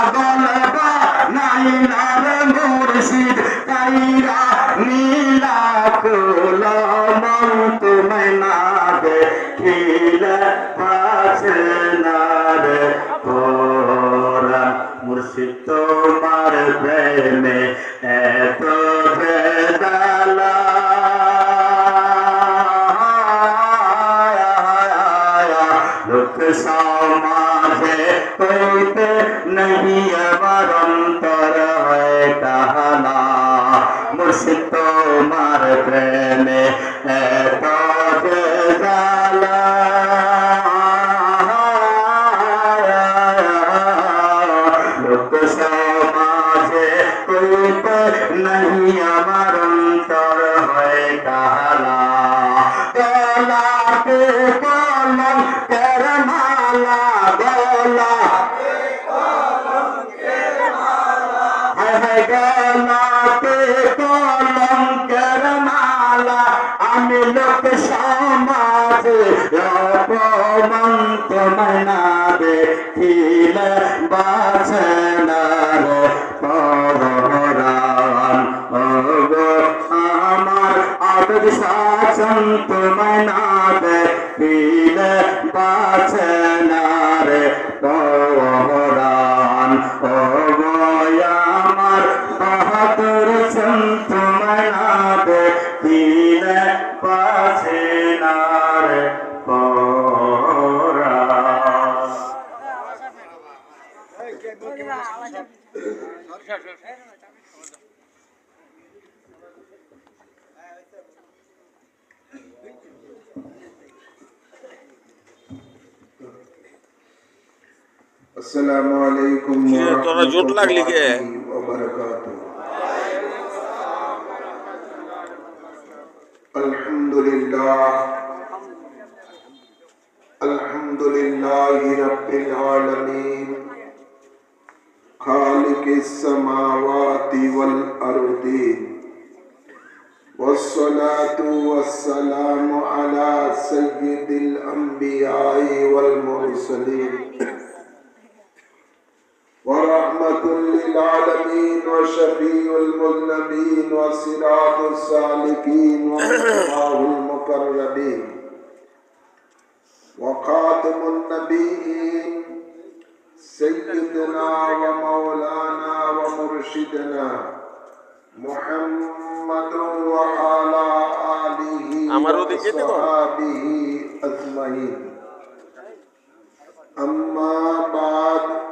পাগল বানাইলা রে মুর্শিদ কাইরা নীলা কুলম তোমায় না দেখিলে বাঁচে না রে পরাণ মুর্শিদ তোমার প্রেমে এত বেদনা লোক সমাজে কইতে नहीं আমার অন্তর হয় কাহানা মুর্শিদ তোমার প্রেমে এত বেদনা লোক সমাজে কইতে नहीं আমার অন্তর হয় কাহানা গলাতে কলম কের মালা গলাতে কলম কের মালা হায় গলাতে কলম কের মালা আমি লোক সমাজে অপমান তোমায় না দেখিলে বাঁচে না রে পরাণ ওগো আমার আবেগ শাসন তোমায় না দেখিলে বাঁচে না রে পরাণ ওগো আমার বাহাদুর তোমায় না দেখিলে বাঁচে না রে अस्सलामु अलैकुम तोरा जोट लागली के व बरकातुहू अल्हम्दुलिल्लाहि रब्बिल आलमीन खालिकिस समावाति वल अर्दीन वस्सलातु वस्सलामु अला सय्यिदिल अंबिया'i वल मुरसलीन ورحمة للعالمين وشفيع المذنبين وصراط السالكين ومصباح المقربين وخاتم النبيين سيدنا ومولانا ومرشدنا محمد وعلى آله وصحبه أجمعين أما بعد